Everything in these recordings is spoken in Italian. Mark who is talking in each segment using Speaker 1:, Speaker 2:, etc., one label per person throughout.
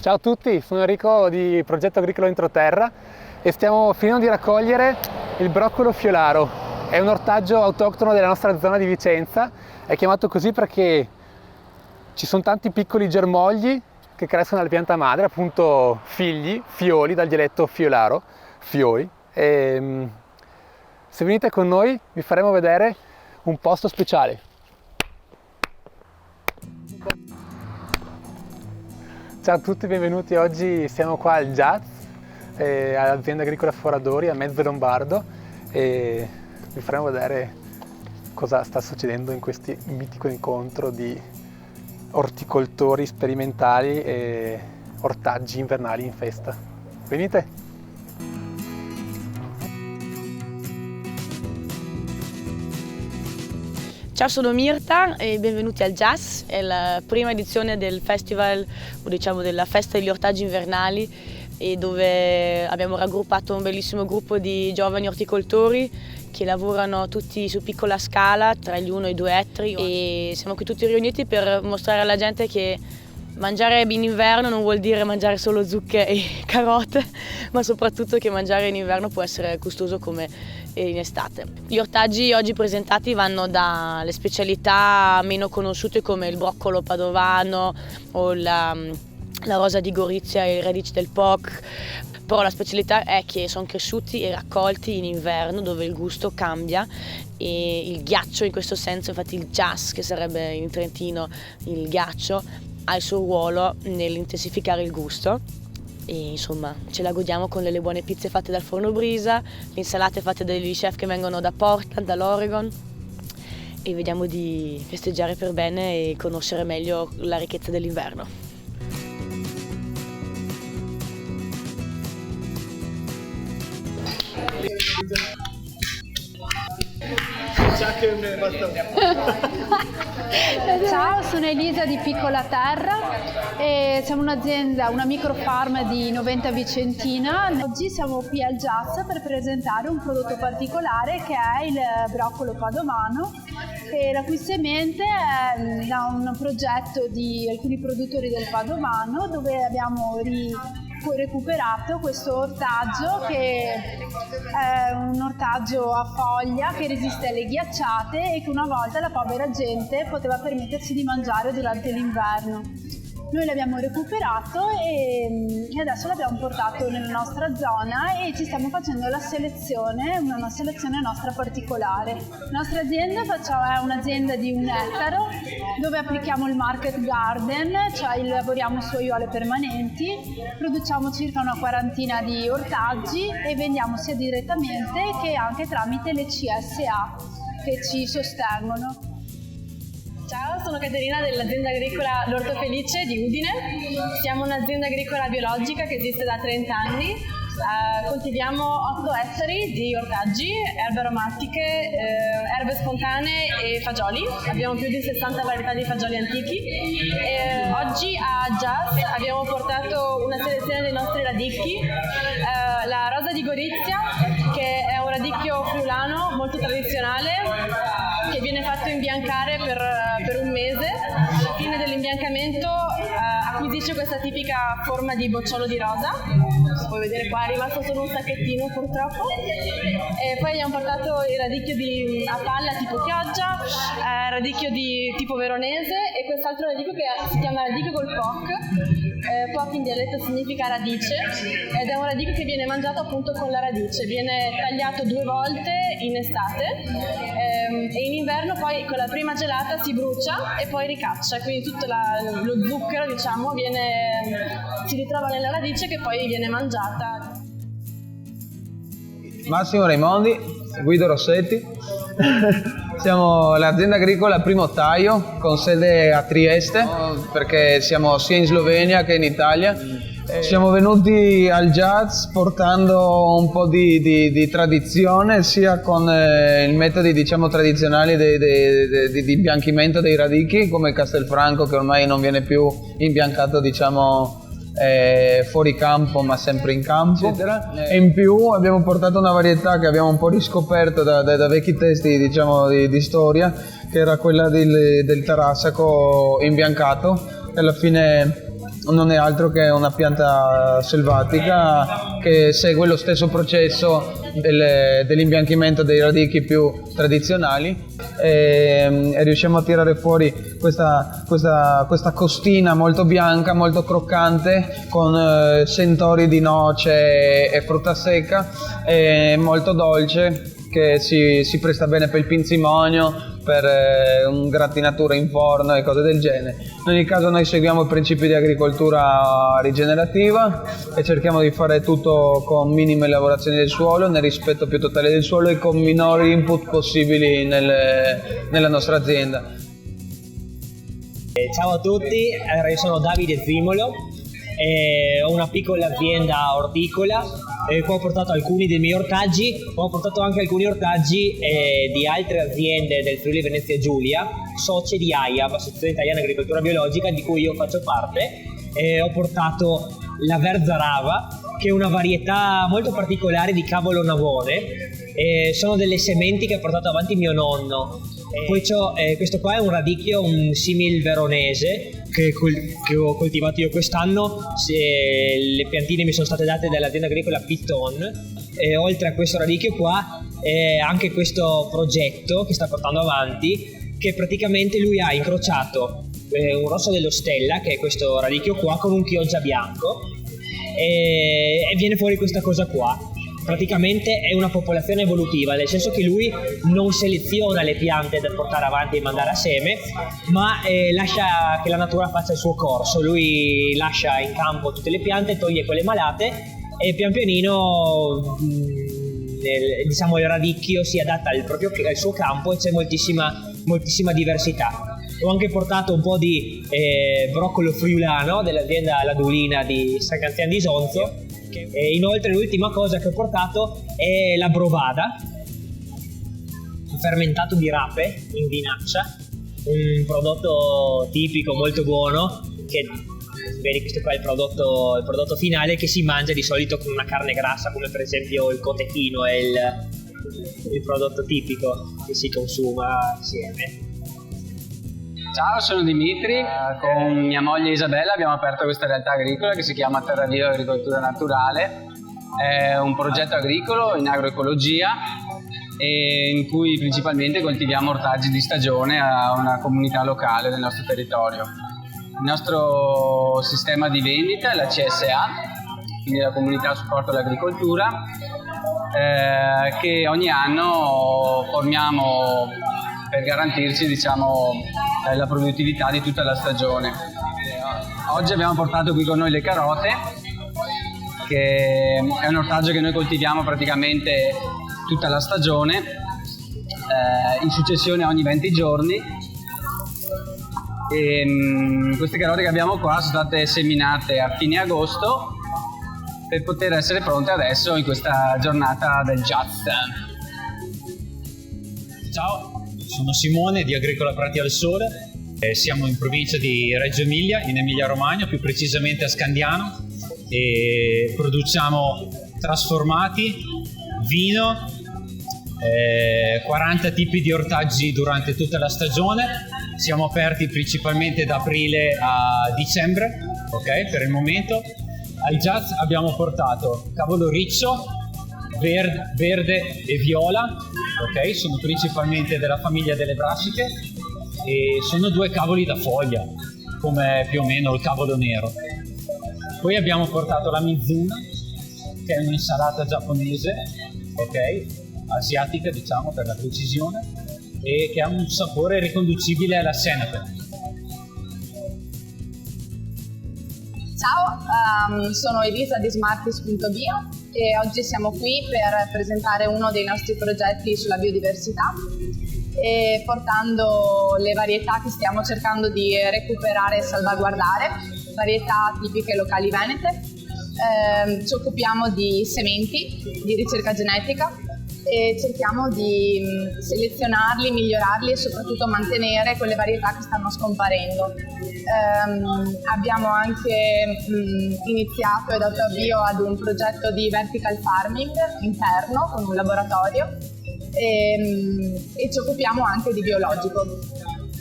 Speaker 1: Ciao a tutti, sono Enrico di Progetto Agricolo Entroterra e stiamo finendo di raccogliere il broccolo fiolaro. È un ortaggio autoctono della nostra zona di Vicenza, è chiamato così perché ci sono tanti piccoli germogli che crescono alla pianta madre, appunto figli, fioli, dal dialetto fiolaro, fioi. E, se venite con noi vi faremo vedere un posto speciale. Ciao a tutti, benvenuti. Oggi siamo qua al Jazz, all'azienda agricola Foradori a Mezzo Lombardo, e vi faremo vedere cosa sta succedendo in questo mitico incontro di orticoltori sperimentali e ortaggi invernali in festa. Venite!
Speaker 2: Ciao, sono Mirta e benvenuti al Jazz, è la prima edizione del festival, o diciamo della festa degli ortaggi invernali, e dove abbiamo raggruppato un bellissimo gruppo di giovani orticoltori che lavorano tutti su piccola scala, tra gli 1 e i 2 ettari, e siamo qui tutti riuniti per mostrare alla gente che mangiare in inverno non vuol dire mangiare solo zucche e carote, ma soprattutto che mangiare in inverno può essere gustoso come in estate. Gli ortaggi oggi presentati vanno dalle specialità meno conosciute come il broccolo padovano o la rosa di Gorizia e il radice del POC, però la specialità è che sono cresciuti e raccolti in inverno, dove il gusto cambia, e il ghiaccio in questo senso, infatti il Jazz, che sarebbe in trentino il ghiaccio, ha il suo ruolo nell'intensificare il gusto. E insomma ce la godiamo con le buone pizze fatte dal forno Brisa, le insalate fatte dagli chef che vengono da Portland, dall'Oregon, e vediamo di festeggiare per bene e conoscere meglio la ricchezza dell'inverno.
Speaker 3: Ciao, sono Elisa di Piccola Terra e siamo un'azienda, una microfarm di Noventa Vicentina. Oggi siamo qui al Jazz per presentare un prodotto particolare che è il broccolo padovano, la cui semente è da un progetto di alcuni produttori del padovano, dove abbiamo recuperato questo ortaggio, che è un ortaggio a foglia che resiste alle ghiacciate e che una volta la povera gente poteva permettersi di mangiare durante l'inverno. Noi l'abbiamo recuperato e adesso l'abbiamo portato nella nostra zona e ci stiamo facendo la selezione, una selezione nostra particolare. La nostra azienda è un'azienda di 1 ettaro dove applichiamo il market garden, cioè lavoriamo su aiuole permanenti, produciamo circa una quarantina di ortaggi e vendiamo sia direttamente che anche tramite le CSA che ci sostengono.
Speaker 4: Ciao, sono Caterina dell'azienda agricola L'Orto Felice di Udine. Siamo un'azienda agricola biologica che esiste da 30 anni. Coltiviamo 8 ettari di ortaggi, erbe aromatiche, erbe spontanee e fagioli. Abbiamo più di 60 varietà di fagioli antichi. Oggi a Jazz abbiamo portato una selezione dei nostri radicchi, la rosa di Gorizia, che è un radicchio friulano molto tradizionale, che viene fatto imbiancare per un mese. Alla fine dell'imbiancamento acquisisce questa tipica forma di bocciolo di rosa. Si può vedere qua, è rimasto solo un sacchettino purtroppo. E poi abbiamo portato il radicchio a palla tipo pioggia, radicchio di tipo veronese e quest'altro radicchio che si chiama radicchio col POC. POC in dialetto significa radice, ed è un radicchio che viene mangiato appunto con la radice. Viene tagliato 2 volte in estate e in inverno poi con la prima gelata si brucia e poi ricaccia, quindi tutto lo zucchero, diciamo, si ritrova nella radice, che poi viene mangiata.
Speaker 5: Massimo Raimondi, Guido Rossetti. Siamo l'azienda agricola Primo Taglio con sede a Trieste, perché siamo sia in Slovenia che in Italia. Siamo venuti al Jazz portando un po' di tradizione, sia con i metodi, diciamo, tradizionali di imbianchimento dei radicchi, come Castelfranco, che ormai non viene più imbiancato, diciamo, fuori campo ma sempre in campo, eccetera. E in più abbiamo portato una varietà che abbiamo un po' riscoperto da vecchi testi, diciamo, di storia, che era quella del tarassaco imbiancato, che alla fine non è altro che una pianta selvatica che segue lo stesso processo dell'imbianchimento dei radicchi più tradizionali e riusciamo a tirare fuori questa costina molto bianca, molto croccante, con sentori di noce e frutta secca, e molto dolce, che si presta bene per il pinzimonio, per un grattinatura in forno e cose del genere. In ogni caso noi seguiamo i principi di agricoltura rigenerativa e cerchiamo di fare tutto con minime lavorazioni del suolo, nel rispetto più totale del suolo e con minori input possibili nella nostra azienda.
Speaker 6: Ciao a tutti, io sono Davide Zimolo, ho una piccola azienda orticola. Qua ho portato alcuni dei miei ortaggi, ho portato anche alcuni ortaggi di altre aziende del Friuli Venezia Giulia, socie di AIAB, Associazione Italiana Agricoltura Biologica, di cui io faccio parte. Ho portato la Verza Rava, che è una varietà molto particolare di cavolo navone. Sono delle sementi che ha portato avanti mio nonno. Poi questo qua è un radicchio, un simil veronese che ho coltivato io quest'anno. Le piantine mi sono state date dall'azienda agricola Piton. Oltre a questo radicchio qua anche questo progetto che sta portando avanti, che praticamente lui ha incrociato un rosso dello Stella, che è questo radicchio qua, con un chioggia bianco, e viene fuori questa cosa qua. Praticamente è una popolazione evolutiva, nel senso che lui non seleziona le piante da portare avanti e mandare a seme, ma lascia che la natura faccia il suo corso. Lui lascia in campo tutte le piante, toglie quelle malate e pian pianino il radicchio si adatta al suo campo, e c'è moltissima diversità. Ho anche portato un po' di broccolo friulano dell'azienda Ladulina di San Canzian di Isonzo. E inoltre l'ultima cosa che ho portato è la brovada, un fermentato di rape in vinaccia, un prodotto tipico molto buono, che vedi, questo qua è il prodotto finale, che si mangia di solito con una carne grassa, come per esempio il cotechino, è il prodotto tipico che si consuma assieme.
Speaker 7: Ciao, sono Dimitri, con mia moglie Isabella abbiamo aperto questa realtà agricola che si chiama Terra Viva Agricoltura Naturale. È un progetto agricolo in agroecologia in cui principalmente coltiviamo ortaggi di stagione a una comunità locale del nostro territorio. Il nostro sistema di vendita è la CSA, quindi la Comunità Supporto all'Agricoltura, che ogni anno formiamo per garantirci, la produttività di tutta la stagione. Oggi abbiamo portato qui con noi le carote, che è un ortaggio che noi coltiviamo praticamente tutta la stagione, in successione ogni 20 giorni. E queste carote che abbiamo qua sono state seminate a fine agosto per poter essere pronte adesso in questa giornata del jazz.
Speaker 8: Ciao, sono Simone di Agricola Prati al Sole, siamo in provincia di Reggio Emilia, in Emilia Romagna, più precisamente a Scandiano, e produciamo trasformati, vino, 40 tipi di ortaggi durante tutta la stagione. Siamo aperti principalmente da aprile a dicembre, ok, per il momento. Al jazz abbiamo portato cavolo riccio, verde e viola, ok, sono principalmente della famiglia delle brassiche, e sono due cavoli da foglia, come più o meno il cavolo nero. Poi abbiamo portato la Mizuna, che è un'insalata giapponese, ok, asiatica diciamo per la precisione, e che ha un sapore riconducibile alla senape.
Speaker 9: Ciao, sono Elisa di Smartis.bio e oggi siamo qui per presentare uno dei nostri progetti sulla biodiversità, e portando le varietà che stiamo cercando di recuperare e salvaguardare, varietà tipiche locali venete. Ci occupiamo di sementi, di ricerca genetica, e cerchiamo di selezionarli, migliorarli e soprattutto mantenere quelle varietà che stanno scomparendo. Abbiamo anche iniziato e dato avvio ad un progetto di vertical farming interno con un laboratorio, e ci occupiamo anche di biologico.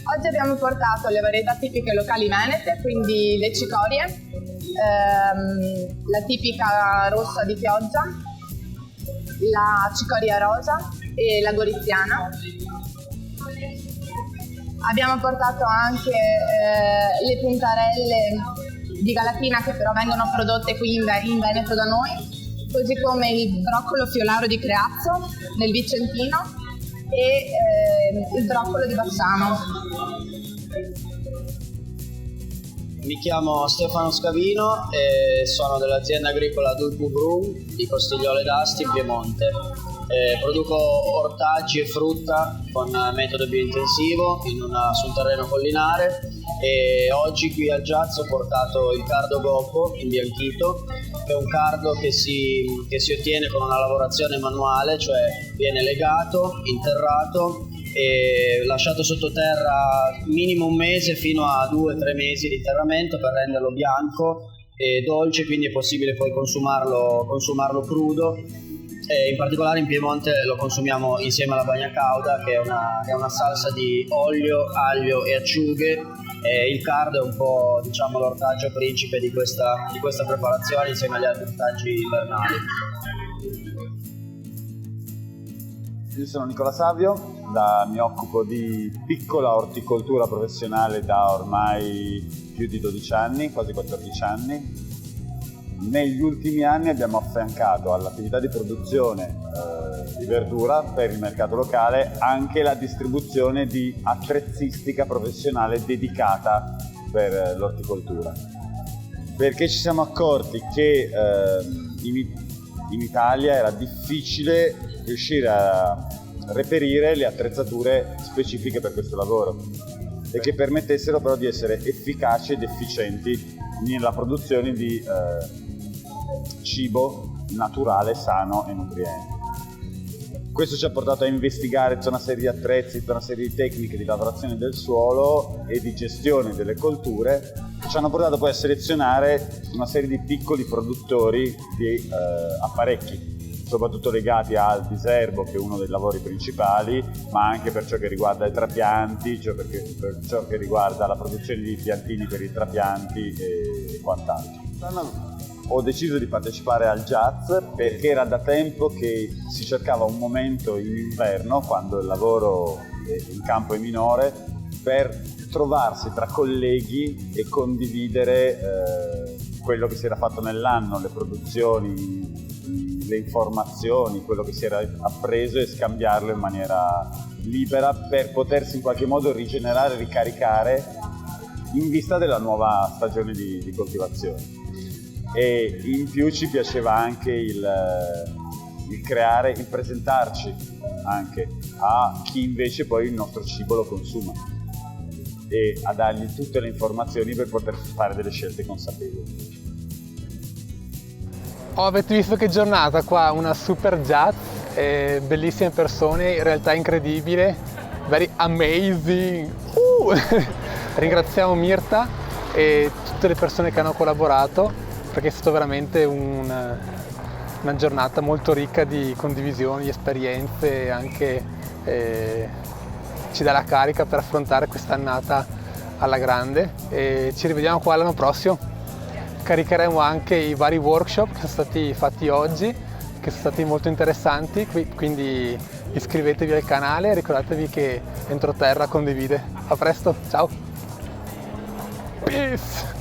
Speaker 9: Oggi abbiamo portato le varietà tipiche locali venete, quindi le cicorie, la tipica rossa di pioggia, la cicoria rosa e la goriziana. Abbiamo portato anche le puntarelle di Galatina, che però vengono prodotte qui in Veneto da noi, così come il broccolo fiolaro di Creazzo nel Vicentino e il broccolo di Bassano.
Speaker 10: Mi chiamo Stefano Scavino e sono dell'azienda agricola Dulpu Brum di Costigliole d'Asti in Piemonte. Produco ortaggi e frutta con metodo biointensivo sul terreno collinare, e oggi qui al Jazz ho portato il cardo gobbo imbianchito, che è un cardo che si ottiene con una lavorazione manuale, cioè viene legato, interrato e lasciato sottoterra minimo un mese fino a 2-3 mesi di interramento per renderlo bianco e dolce, quindi è possibile poi consumarlo crudo. In particolare in Piemonte lo consumiamo insieme alla bagna cauda, che è una salsa di olio, aglio e acciughe. Il cardo è un po', diciamo, l'ortaggio principe di questa preparazione insieme agli altri ortaggi invernali.
Speaker 11: Io sono Nicola Savio, mi occupo di piccola orticoltura professionale da ormai più di 12 anni, quasi 14 anni. Negli ultimi anni abbiamo affiancato all'attività di produzione di verdura per il mercato locale anche la distribuzione di attrezzistica professionale dedicata per l'orticoltura, perché ci siamo accorti che in Italia era difficile riuscire a reperire le attrezzature specifiche per questo lavoro e che permettessero però di essere efficaci ed efficienti nella produzione di cibo naturale, sano e nutriente. Questo ci ha portato a investigare tutta una serie di attrezzi, tutta una serie di tecniche di lavorazione del suolo e di gestione delle colture, che ci hanno portato poi a selezionare una serie di piccoli produttori di apparecchi, soprattutto legati al diserbo, che è uno dei lavori principali, ma anche per ciò che riguarda i trapianti, cioè per ciò che riguarda la produzione di piantini per i trapianti e quant'altro. Ho deciso di partecipare al Jazz perché era da tempo che si cercava un momento in inverno, quando il lavoro in campo è minore, per trovarsi tra colleghi e condividere quello che si era fatto nell'anno, le produzioni, le informazioni, quello che si era appreso, e scambiarlo in maniera libera per potersi in qualche modo rigenerare, ricaricare in vista della nuova stagione di coltivazione. E in più ci piaceva anche il creare, il presentarci anche a chi invece poi il nostro cibo lo consuma e a dargli tutte le informazioni per poter fare delle scelte consapevoli.
Speaker 1: Avete visto che giornata qua, una super Jazz, bellissime persone, in realtà incredibile, very amazing. Ringraziamo Mirta e tutte le persone che hanno collaborato, perché è stata veramente una giornata molto ricca di condivisioni, di esperienze, e anche ci dà la carica per affrontare quest'annata alla grande. E ci rivediamo qua l'anno prossimo. Caricheremo anche i vari workshop che sono stati fatti oggi, che sono stati molto interessanti, quindi iscrivetevi al canale e ricordatevi che Entroterra condivide. A presto, ciao! Peace!